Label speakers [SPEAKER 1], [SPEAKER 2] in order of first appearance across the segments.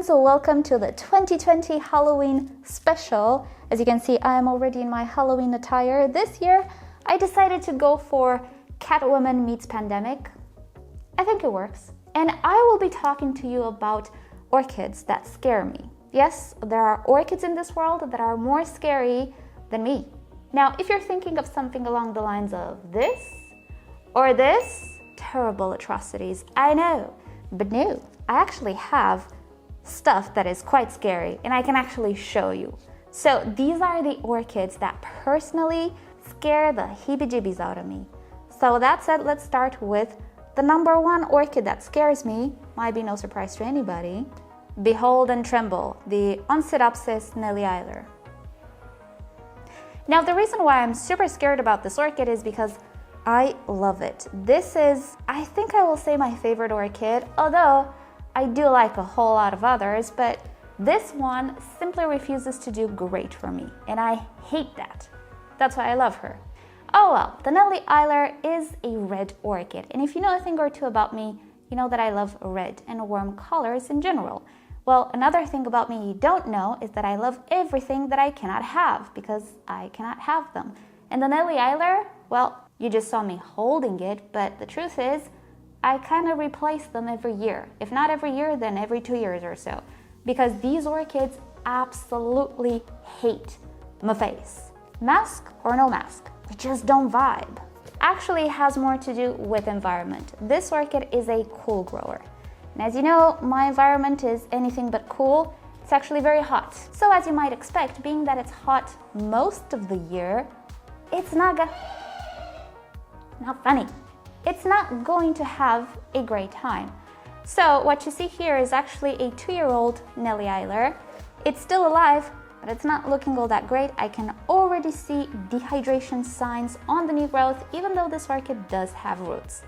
[SPEAKER 1] friends, welcome to the 2020 Halloween special. As you can see, I am already in my Halloween attire. This year, I decided to go for Catwoman meets pandemic. I think it works. And I will be talking to you about orchids that scare me. Yes, there are orchids in this world that are more scary than me. Now, if you're thinking of something along the lines of this or this, terrible atrocities, I know. But no, I actually have stuff that is quite scary and I can actually show you. So these are the orchids that personally scare the heebie-jeebies out of me. So with that said, let's start with the number one orchid that scares me. Might be no surprise to anybody. Behold and tremble, the Miltoniopsis Nellie Isler. Now the reason why I'm super scared about this orchid is because I love it. This is, I think I will say, my favorite orchid, although I do like a whole lot of others, but this one simply refuses to do great for me, and I hate that. That's why I love her. Oh well, the Nellie Isler is a red orchid, and if you know a thing or two about me, you know that I love red and warm colors in general. Well, another thing about me you don't know is that I love everything that I cannot have, because I cannot have them. And the Nellie Isler, well, you just saw me holding it, but the truth is, I kind of replace them every year. If not every year, then every 2 years or so. Because these orchids absolutely hate my face. Mask or no mask, we just don't vibe. Actually, it has more to do with environment. This orchid is a cool grower. And as you know, my environment is anything but cool. It's actually very hot. So as you might expect, being that it's hot most of the year, it's not funny. It's not going to have a great time. So what you see here is actually a 2-year-old Nellie Isler. It's still alive, but it's not looking all that great. I can already see dehydration signs on the new growth, even though this orchid does have roots.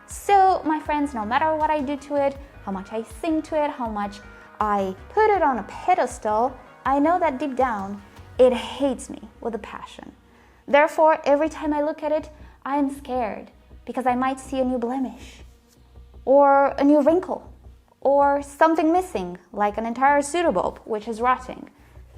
[SPEAKER 1] So my friends, no matter what I do to it, how much I sing to it, how much I put it on a pedestal, I know that deep down, it hates me with a passion. Therefore, every time I look at it, I am scared, because I might see a new blemish, or a new wrinkle, or something missing, like an entire pseudobulb, which is rotting.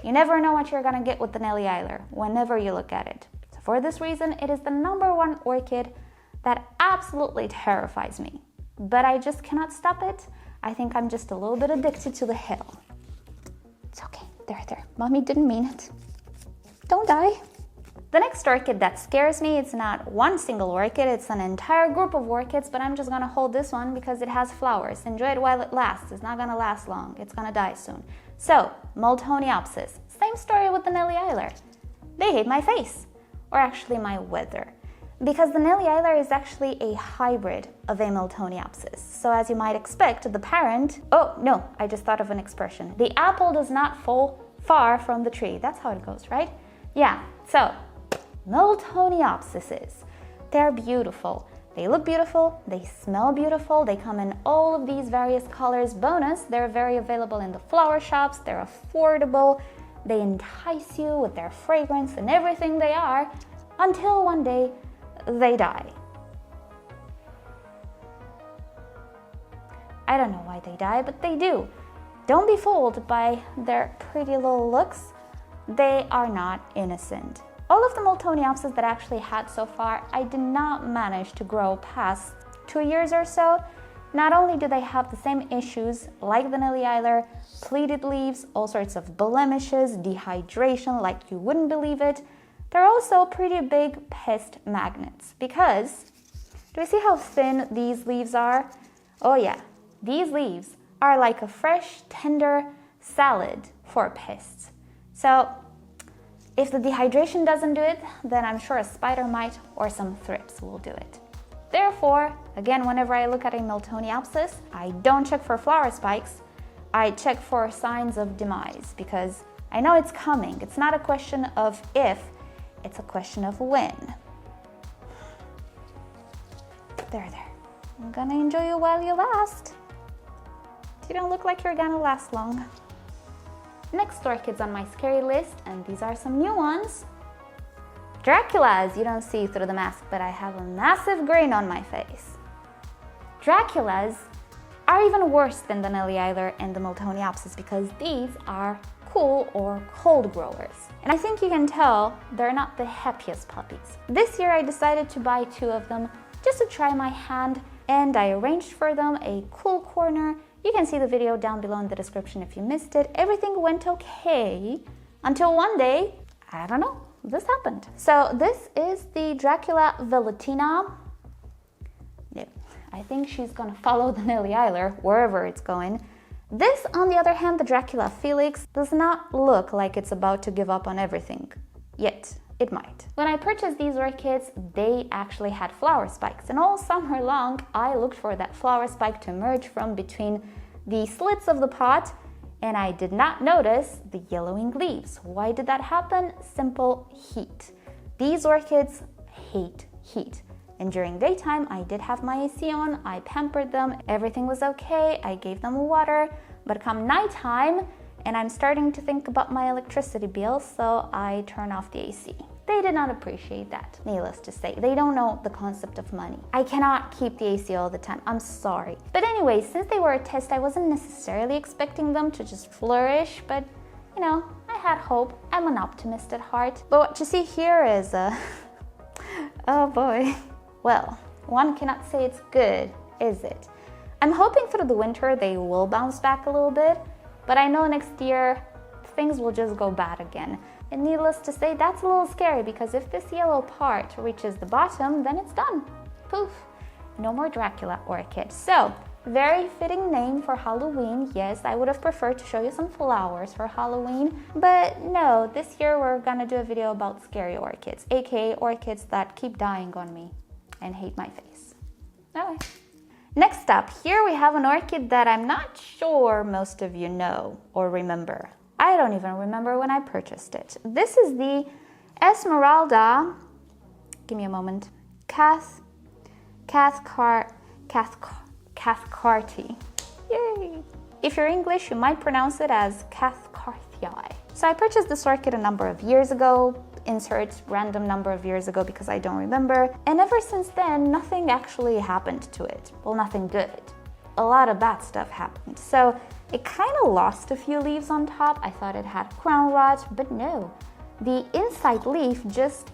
[SPEAKER 1] You never know what you're gonna get with the Nellie Isler whenever you look at it. So for this reason, it is the number one orchid that absolutely terrifies me. But I just cannot stop it. I think I'm just a little bit addicted to the hill. It's okay, there. Mommy didn't mean it. Don't die. The next orchid that scares me, it's not one single orchid, it's an entire group of orchids, but I'm just gonna hold this one because it has flowers. Enjoy it while it lasts. It's not gonna last long. It's gonna die soon. So, Miltoniopsis. Same story with the Nellie Isler. They hate my face, or actually my weather, because the Nellie Isler is actually a hybrid of a Miltoniopsis. So as you might expect, the parent, oh no, I just thought of an expression. The apple does not fall far from the tree. That's how it goes, right? Yeah, so Miltoniopsises. They're beautiful. They look beautiful, they smell beautiful, they come in all of these various colors. Bonus, they're very available in the flower shops, they're affordable, they entice you with their fragrance and everything they are, until one day they die. I don't know why they die, but they do. Don't be fooled by their pretty little looks. They are not innocent. All of the Miltoniopsis that I actually had so far, I did not manage to grow past 2 years or so. Not only do they have the same issues like the Nellie Isler, pleated leaves, all sorts of blemishes, dehydration like you wouldn't believe it, they're also pretty big pest magnets because, do you see how thin these leaves are? Oh yeah, these leaves are like a fresh, tender salad for pests. So, if the dehydration doesn't do it, then I'm sure a spider mite or some thrips will do it. Therefore, again, whenever I look at a Miltoniopsis, I don't check for flower spikes, I check for signs of demise because I know it's coming. It's not a question of if, it's a question of when. There. I'm gonna enjoy you while you last. You don't look like you're gonna last long. Next orchids on my scary list, and these are some new ones. Draculas, you don't see through the mask, but I have a massive grin on my face. Draculas are even worse than the Nellie Isler and the Miltoniopsis because these are cool or cold growers. And I think you can tell they're not the happiest puppies. This year I decided to buy 2 of them just to try my hand, and I arranged for them a cool corner. You can see the video down below in the description if you missed it. Everything went okay until one day, I don't know, this happened. So this is the Dracula velutina. Yeah, I think she's gonna follow the Nellie Isler wherever it's going. This, on the other hand, the Dracula Felix, does not look like it's about to give up on everything. Yet, it might. When I purchased these orchids, they actually had flower spikes, and all summer long, I looked for that flower spike to emerge from between the slits of the pot, and I did not notice the yellowing leaves. Why did that happen? Simple: heat. These orchids hate heat. And during daytime, I did have my AC on, I pampered them, everything was okay, I gave them water, but come nighttime, and I'm starting to think about my electricity bill, so I turn off the AC. They did not appreciate that, needless to say. They don't know the concept of money. I cannot keep the AC all the time, I'm sorry. But anyway, since they were a test, I wasn't necessarily expecting them to just flourish, but you know, I had hope. I'm an optimist at heart. But what you see here is oh boy. Well, one cannot say it's good, is it? I'm hoping through the winter they will bounce back a little bit, but I know next year things will just go bad again. And needless to say, that's a little scary because if this yellow part reaches the bottom, then it's done. Poof, no more Dracula orchid. So, very fitting name for Halloween. Yes, I would have preferred to show you some flowers for Halloween, but no, this year we're gonna do a video about scary orchids, aka orchids that keep dying on me and hate my face. Okay. Next up, here we have an orchid that I'm not sure most of you know or remember. I don't even remember when I purchased it. This is the Esmeralda, give me a moment, Cathcarti. Yay! If you're English, you might pronounce it as Cathcarthii. So I purchased this orchid a number of years ago, insert random number of years ago because I don't remember, and ever since then nothing actually happened to it. Well, nothing good. A lot of bad stuff happened. So it kind of lost a few leaves on top. I thought it had crown rot, but no. The inside leaf just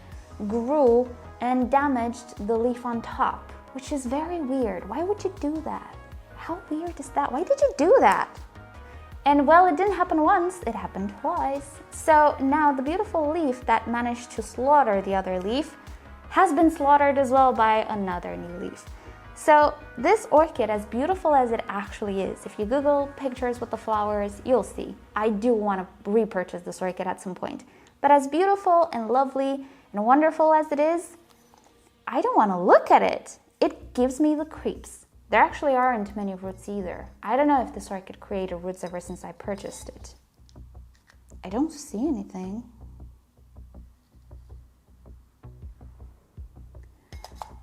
[SPEAKER 1] grew and damaged the leaf on top, which is very weird. Why would you do that? How weird is that? Why did you do that? And well, it didn't happen once, it happened twice. So now the beautiful leaf that managed to slaughter the other leaf has been slaughtered as well by another new leaf. So this orchid, as beautiful as it actually is, if you Google pictures with the flowers, you'll see. I do want to repurchase this orchid at some point. But as beautiful and lovely and wonderful as it is, I don't want to look at it. It gives me the creeps. There actually aren't many roots either. I don't know if this orchid created roots ever since I purchased it. I don't see anything.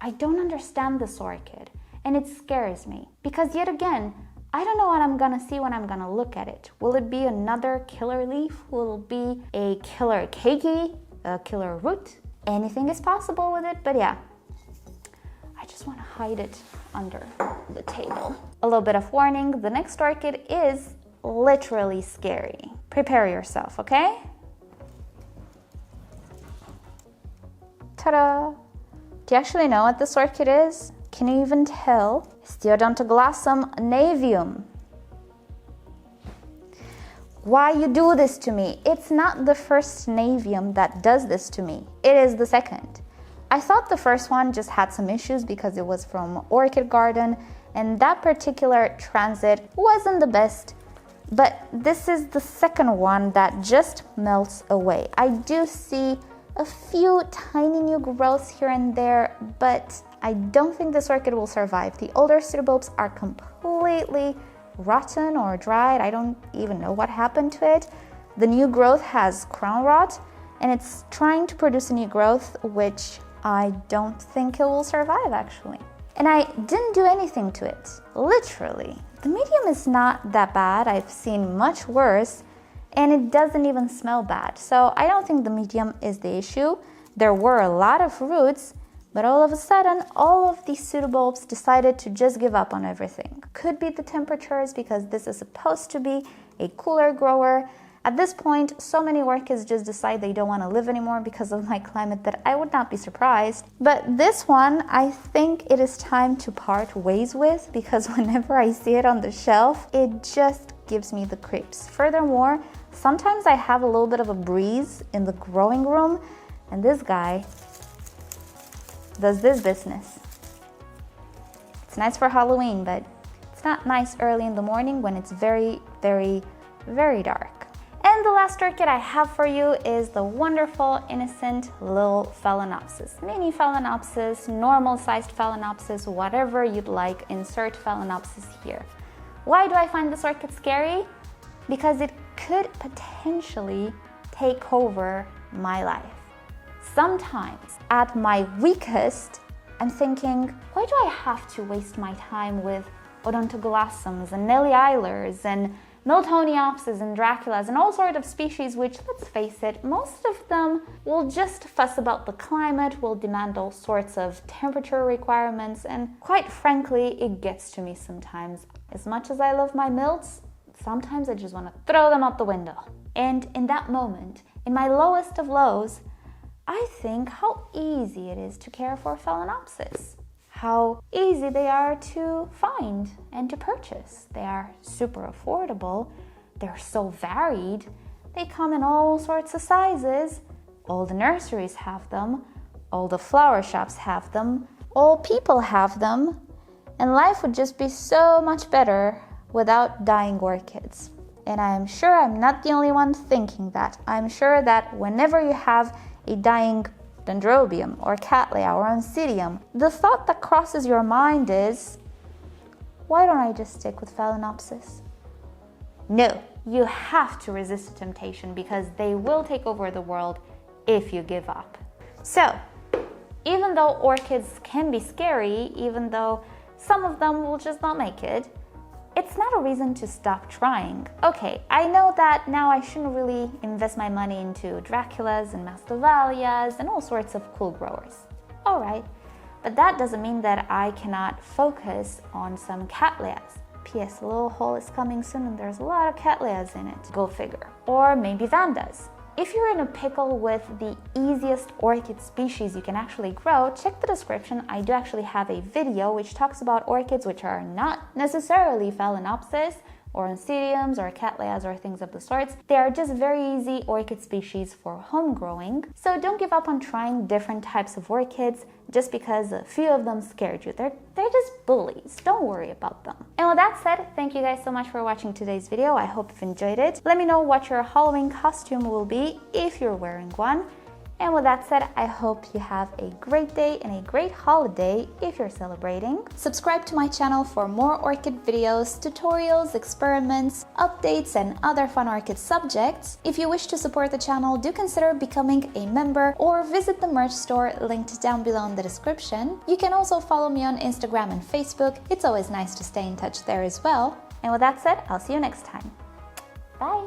[SPEAKER 1] I don't understand this orchid, and it scares me because yet again, I don't know what I'm gonna see when I'm gonna look at it. Will it be another killer leaf? Will it be a killer keiki? A killer root? Anything is possible with it, but yeah. I just want to hide it under the table. A little bit of warning, the next orchid is literally scary. Prepare yourself, okay? Ta-da! Do you actually know what this orchid is? Can you even tell? Steodontoglossum navium. Why you do this to me? It's not the first navium that does this to me. It is the second. I thought the first one just had some issues because it was from Orchid Garden and that particular transit wasn't the best, but this is the second one that just melts away. I do see a few tiny new growths here and there, but I don't think this orchid will survive. The older pseudobulbs are completely rotten or dried. I don't even know what happened to it. The new growth has crown rot and it's trying to produce a new growth, which I don't think it will survive actually. And I didn't do anything to it, literally. The medium is not that bad. I've seen much worse and it doesn't even smell bad. So I don't think the medium is the issue. There were a lot of roots, But all of a sudden, all of these pseudobulbs decided to just give up on everything. Could be the temperatures, because this is supposed to be a cooler grower. At this point, so many orchids just decide they don't want to live anymore because of my climate that I would not be surprised. But this one, I think it is time to part ways with, because whenever I see it on the shelf, it just gives me the creeps. Furthermore, sometimes I have a little bit of a breeze in the growing room, and this guy does this business. It's nice for Halloween, but it's not nice early in the morning when it's very, very, very dark. And the last orchid I have for you is the wonderful, innocent little Phalaenopsis. Mini Phalaenopsis, normal-sized Phalaenopsis, whatever you'd like, insert Phalaenopsis here. Why do I find this orchid scary? Because it could potentially take over my life. Sometimes, at my weakest, I'm thinking, why do I have to waste my time with Odontoglossums and Nellie Islers and Miltoniopsis and Draculas and all sorts of species which, let's face it, most of them will just fuss about the climate, will demand all sorts of temperature requirements, and quite frankly, it gets to me sometimes. As much as I love my milts, sometimes I just want to throw them out the window. And in that moment, in my lowest of lows, I think how easy it is to care for Phalaenopsis. How easy they are to find and to purchase. They are super affordable. They're so varied. They come in all sorts of sizes. All the nurseries have them. All the flower shops have them. All people have them. And life would just be so much better without dying orchids. And I am sure I'm not the only one thinking that. I'm sure that whenever you have a dying Dendrobium or Cattleya or Oncidium, the thought that crosses your mind is, why don't I just stick with Phalaenopsis? No, you have to resist the temptation, because they will take over the world if you give up. So, even though orchids can be scary, even though some of them will just not make it, it's not a reason to stop trying. Okay, I know that now I shouldn't really invest my money into Draculas and Mastovalias and all sorts of cool growers. Alright, but that doesn't mean that I cannot focus on some Cattleyas. P.S. a little haul is coming soon and there's a lot of Cattleyas in it. Go figure. Or maybe Vandas. If you're in a pickle with the easiest orchid species you can actually grow, check the description. I do actually have a video which talks about orchids which are not necessarily Phalaenopsis or Oncidiums or Cattleyas or things of the sorts. They are just very easy orchid species for home growing. So don't give up on trying different types of orchids just because a few of them scared you. They're just bullies. Don't worry about them. And with that said, thank you guys so much for watching today's video. I hope you've enjoyed it. Let me know what your Halloween costume will be if you're wearing one. And with that said, I hope you have a great day and a great holiday if you're celebrating. Subscribe to my channel for more orchid videos, tutorials, experiments, updates, and other fun orchid subjects. If you wish to support the channel, do consider becoming a member or visit the merch store linked down below in the description. You can also follow me on Instagram and Facebook. It's always nice to stay in touch there as well. And with that said, I'll see you next time. Bye!